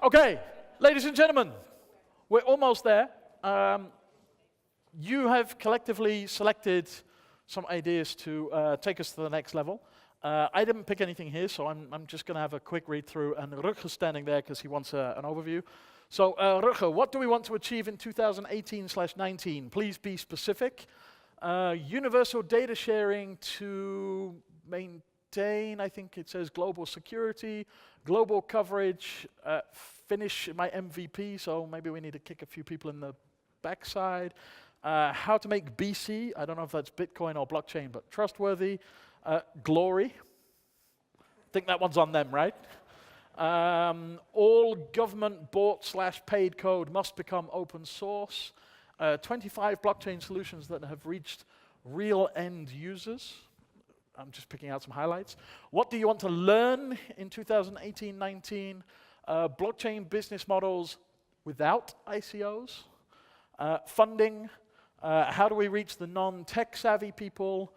Okay, ladies and gentlemen, we're almost there. You have collectively selected some ideas to take us to the next level. I didn't pick anything here, so I'm just going to have a quick read through, and Rutger's standing there because he wants an overview. So, Rutger, what do we want to achieve in 2018/19? Please be specific. Universal data sharing to maintain, I think it says global security, global coverage, finish my MVP, so maybe we need to kick a few people in the backside. How to make BC, I don't know if that's Bitcoin or blockchain, but trustworthy. Glory, I think that one's on them, right? All government bought/paid code must become open source. 25 blockchain solutions that have reached real end users. I'm just picking out some highlights. What do you want to learn in 2018/19? Blockchain business models without ICOs. Funding. How do we reach the non-tech savvy people?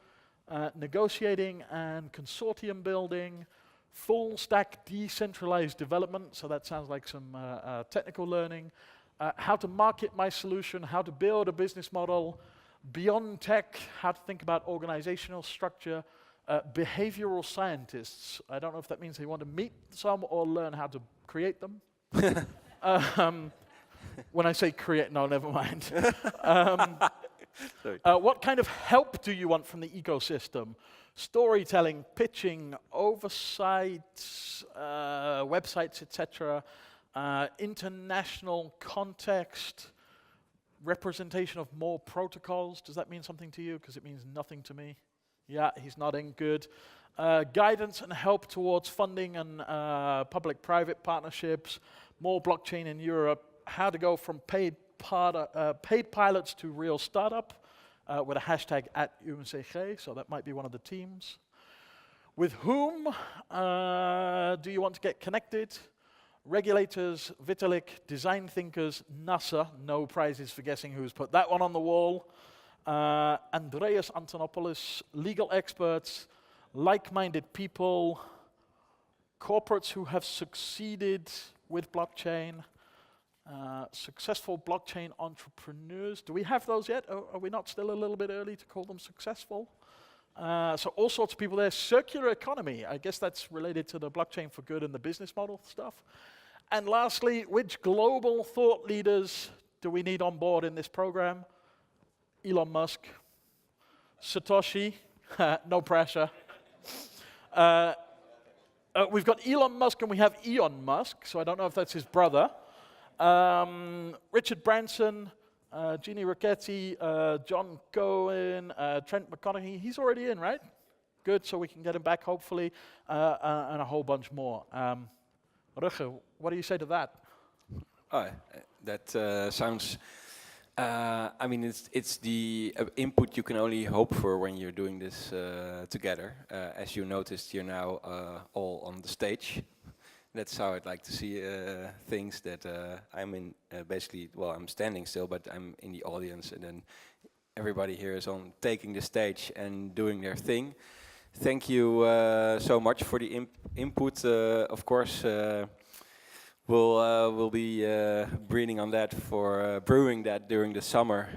Negotiating and consortium building. Full stack decentralized development, so that sounds like some technical learning. How to market my solution, how to build a business model. Beyond tech, how to think about organizational structure. Behavioral scientists, I don't know if that means they want to meet some or learn how to create them. When I say create, no, never mind. What kind of help do you want from the ecosystem? Storytelling, pitching, oversight, websites, etc. International context, representation of more protocols. Does that mean something to you? Because it means nothing to me. Yeah, he's nodding, good. Guidance and help towards funding and public-private partnerships, more blockchain in Europe, how to go from paid pilots to real startup, with a hashtag @UMCG, so that might be one of the teams. With whom do you want to get connected? Regulators, Vitalik, design thinkers, NASA, no prizes for guessing who's put that one on the wall. Andreas Antonopoulos, legal experts, like-minded people, corporates who have succeeded with blockchain, successful blockchain entrepreneurs. Do we have those yet? Are we not still a little bit early to call them successful? So all sorts of people there. Circular economy, I guess that's related to the blockchain for good and the business model stuff. And lastly, which global thought leaders do we need on board in this program? Elon Musk, Satoshi, no pressure. We've got Elon Musk and we have Elon Musk, so I don't know if that's his brother. Richard Branson, Jeannie Rocchetti, John Cohen, Trent McConaughey. He's already in, right? Good, so we can get him back hopefully, and a whole bunch more. Rutger, what do you say to that? That sounds... I mean, it's the input you can only hope for when you're doing this together. As you noticed, you're now all on the stage. That's how I'd like to see things. That I'm in basically, well, I'm standing still, but I'm in the audience, and then everybody here is on taking the stage and doing their thing. Thank you so much for the input. Of course. We'll be breeding on that brewing that during the summer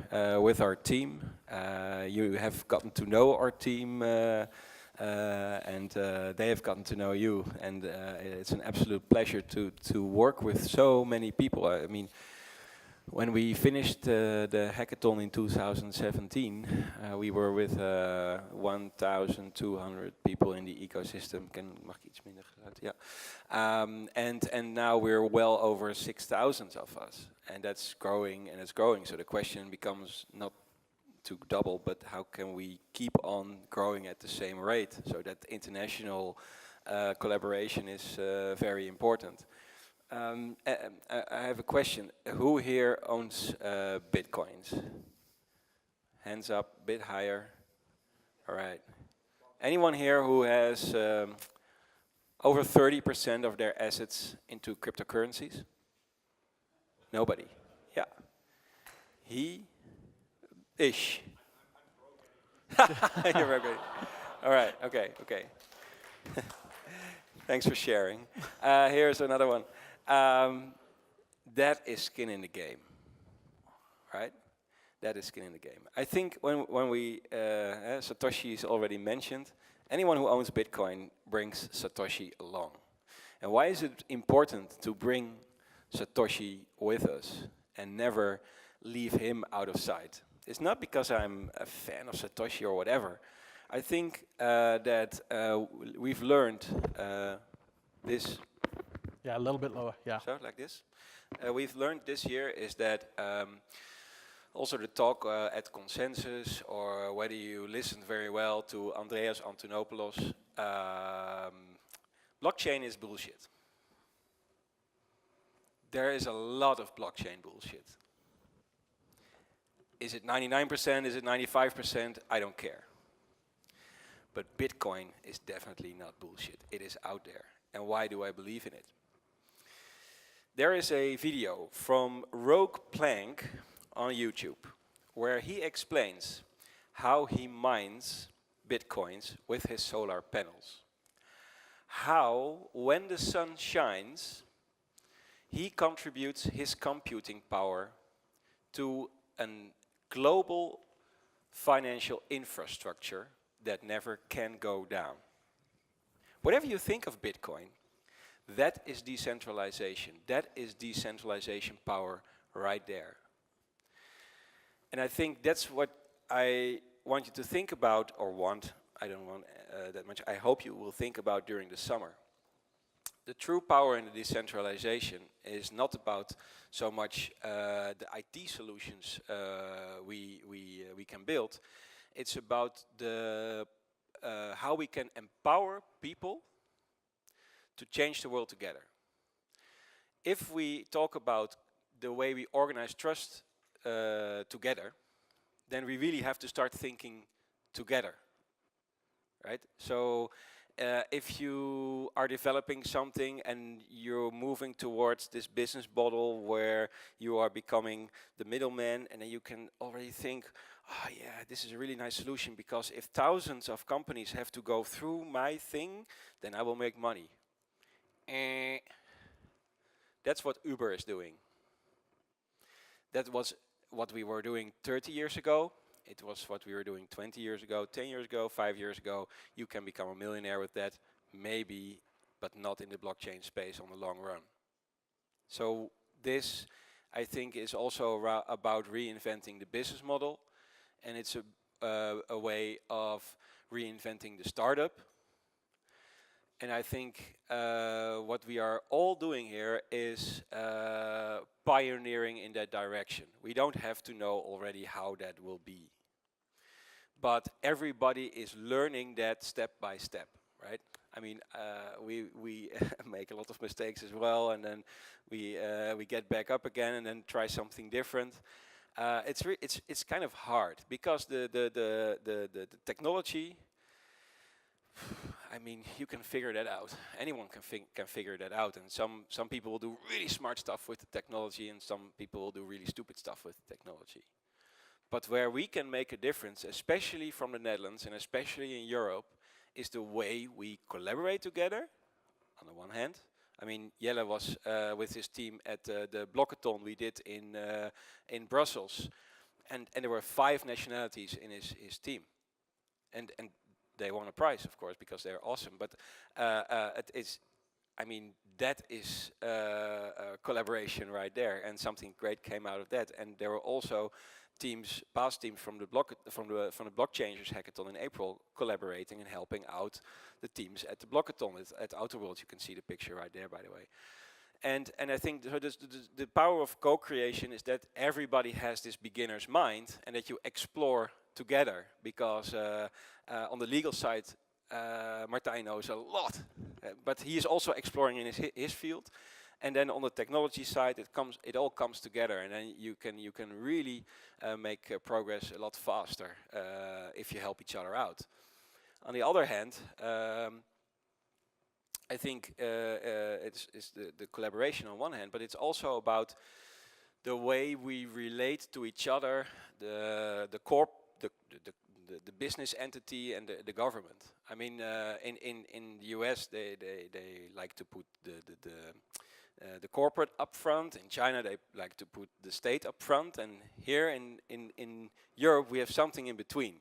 with our team. You have gotten to know our team and they have gotten to know you, and it's an absolute pleasure to work with so many people. I mean, when we finished the hackathon in 2017, we were with 1,200 people in the ecosystem. Mag ik iets minder geluid? Ja. And now we're well over 6,000 of us, and that's growing and it's growing. So the question becomes not to double, but how can we keep on growing at the same rate? So that international collaboration is very important. I have a question. Who here owns Bitcoins? Hands up, a bit higher. All right. Anyone here who has over 30% of their assets into cryptocurrencies? Nobody. Yeah. Ish. You're very good. All right. Okay. Thanks for sharing. Here's another one. that is skin in the game, right? That is skin in the game. I think when we, Satoshi is already mentioned, anyone who owns Bitcoin brings Satoshi along. And why is it important to bring Satoshi with us and never leave him out of sight? It's not because I'm a fan of Satoshi or whatever. I think that we've learned this. Yeah, a little bit lower, yeah. So, like this. We've learned this year is that also the talk at Consensus, or whether you listened very well to Andreas Antonopoulos, blockchain is bullshit. There is a lot of blockchain bullshit. Is it 99%? Is it 95%? I don't care. But Bitcoin is definitely not bullshit. It is out there. And why do I believe in it? There is a video from Rogue Plank on YouTube where he explains how he mines Bitcoins with his solar panels. How, when the sun shines, he contributes his computing power to a global financial infrastructure that never can go down. Whatever you think of Bitcoin, that is decentralization. That is decentralization power right there. And I think that's what I want you to think about, or I don't want that much, I hope you will think about during the summer. The true power in the decentralization is not about so much the IT solutions we can build. It's about the how we can empower people to change the world together. If we talk about the way we organize trust together, then we really have to start thinking together, right? So if you are developing something and you're moving towards this business model where you are becoming the middleman, and then you can already think, oh yeah, this is a really nice solution, because if thousands of companies have to go through my thing, then I will make money. That's what Uber is doing. That was what we were doing 30 years ago. It was what we were doing 20 years ago, 10 years ago, 5 years ago. You can become a millionaire with that, maybe, but not in the blockchain space on the long run. So this, I think, is also about reinventing the business model, and it's a way of reinventing the startup. And I think what we are all doing here is pioneering in that direction. We don't have to know already how that will be. But everybody is learning that step by step, right? I mean, we make a lot of mistakes as well, and then we get back up again and then try something different. It's kind of hard, because the technology, I mean, you can figure that out. Anyone can figure that out, and some people will do really smart stuff with the technology, and some people will do really stupid stuff with the technology. But where we can make a difference, especially from the Netherlands and especially in Europe, is the way we collaborate together, on the one hand. I mean, Jelle was with his team at the Blockathon we did in Brussels, and there were 5 nationalities in his team. And they won a prize, of course, because they're awesome. But it is, I mean, that is collaboration right there, and something great came out of that. And there were also past teams from the Blockchaingers hackathon in April, collaborating and helping out the teams at the Blockathon at Outer Worlds. You can see the picture right there, by the way. And I think the power of co-creation is that everybody has this beginner's mind, and that you explore together, because on the legal side, Martijn knows a lot, but he is also exploring in his field. And then on the technology side, it all comes together, and then you can really make progress a lot faster if you help each other out. On the other hand, I think it's the collaboration on one hand, but it's also about the way we relate to each other, the business entity and the government. I mean, in the US, they like to put the corporate up front. In China, they like to put the state up front, and here in Europe, we have something in between.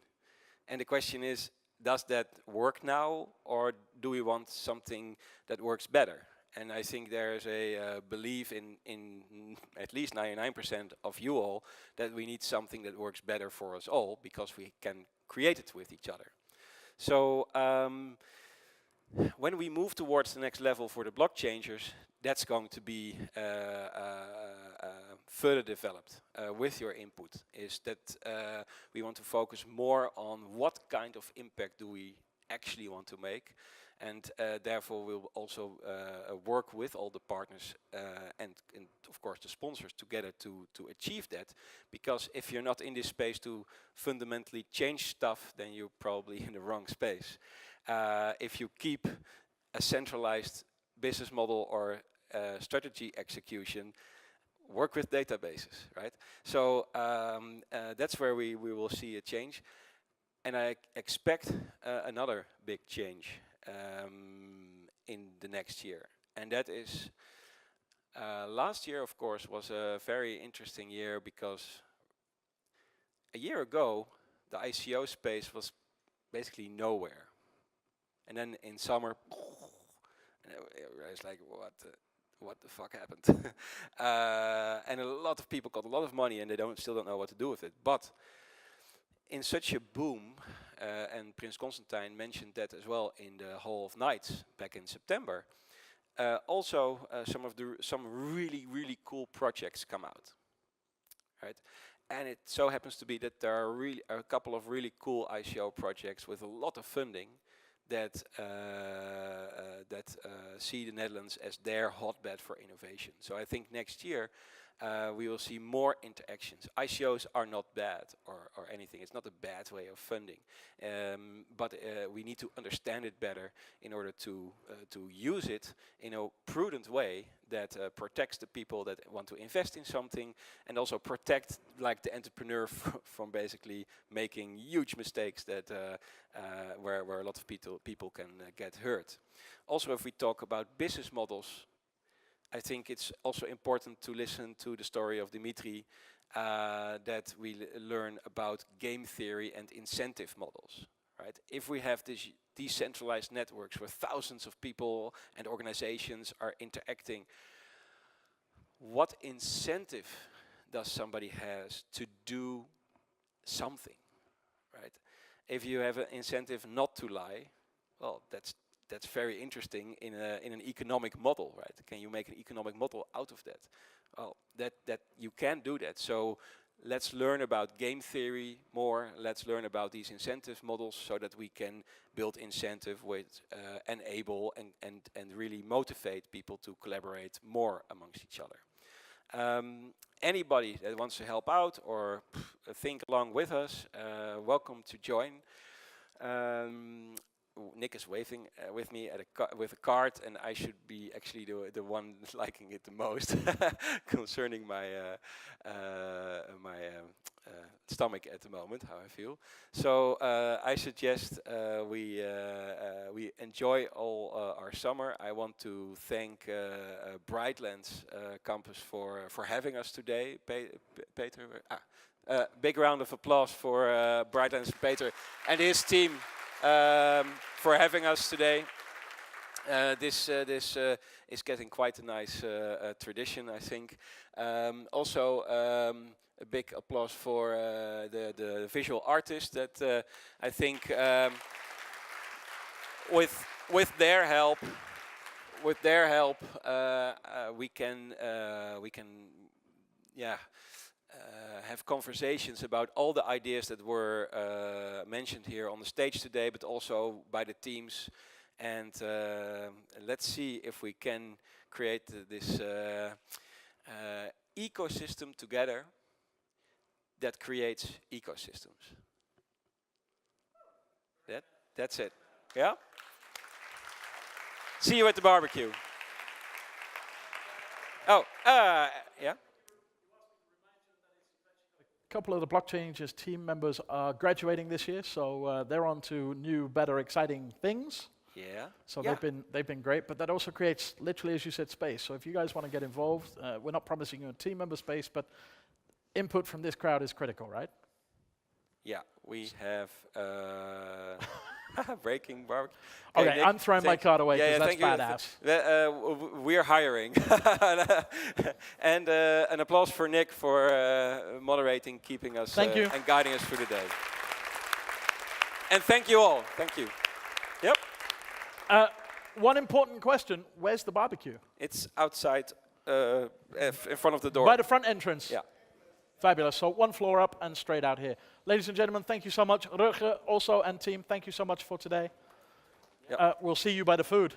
And the question is, does that work now, or do we want something that works better? And I think there's a belief in at least 99% of you all that we need something that works better for us all, because we can create it with each other. So when we move towards the next level for the Blockchaingers, that's going to be further developed with your input. Is that we want to focus more on what kind of impact do we actually want to make, and therefore we'll also work with all the partners and of course the sponsors together to achieve that. Because if you're not in this space to fundamentally change stuff, then you're probably in the wrong space. If you keep a centralized business model or strategy execution, work with databases, right? So that's where we will see a change. And I expect another big change in the next year. And that is, last year, of course, was a very interesting year, because a year ago, the ICO space was basically nowhere. And then in summer, and I was like, what the fuck happened? And a lot of people got a lot of money, and they still don't know what to do with it. But in such a boom, and Prince Constantine mentioned that as well in the Hall of Knights back in September, also some really cool projects come out, right? And it so happens to be that there are a couple of really cool ICO projects with a lot of funding that see the Netherlands as their hotbed for innovation. So I think next year we will see more interactions. ICOs are not bad or anything. It's not a bad way of funding, but we need to understand it better in order to use it in a prudent way that protects the people that want to invest in something, and also protect like the entrepreneur from basically making huge mistakes that where a lot of people can get hurt. Also, if we talk about business models, I think it's also important to listen to the story of Dimitri, that we learn about game theory and incentive models, right? If we have these decentralized networks where thousands of people and organizations are interacting, what incentive does somebody has to do something, right? If you have an incentive not to lie, well, that's very interesting in an economic model, right? Can you make an economic model out of that? Well, that you can do that. So let's learn about game theory more. Let's learn about these incentive models so that we can build incentive with enable and really motivate people to collaborate more amongst each other. Anybody that wants to help out or think along with us, welcome to join. Nick is waving with me at with a card, and I should be actually the one liking it the most concerning my stomach at the moment, how I feel. So I suggest we enjoy all our summer. I want to thank Brightlands campus for having us today. Peter, big round of applause for Brightlands Peter and his team. For having us today. This is getting quite a nice tradition, I think. Also, a big applause for the visual artists that I think with their help, we can have conversations about all the ideas that were mentioned here on the stage today, but also by the teams. And let's see if we can create this ecosystem together that creates ecosystems. That's it. Yeah? See you at the barbecue. Oh, yeah? A couple of the Blockchaingers team members are graduating this year, so they're on to new, better, exciting things. Yeah. So Yeah. they've been great, but that also creates, literally, as you said, space. So if you guys want to get involved, we're not promising you a team member space, but input from this crowd is critical, right? Yeah, we have breaking barbecue. Okay, Nick, I'm throwing my card away because thank you. that's badass. We're hiring. And an applause for Nick for moderating, keeping us Thank you. and guiding us through the day. And thank you all. Thank you. Yep. One important question, where's the barbecue? It's outside in front of the door. By the front entrance? Yeah. Fabulous. So one floor up and straight out here. Ladies and gentlemen, thank you so much. Rutger also and team, thank you so much for today. Yep. We'll see you by the food.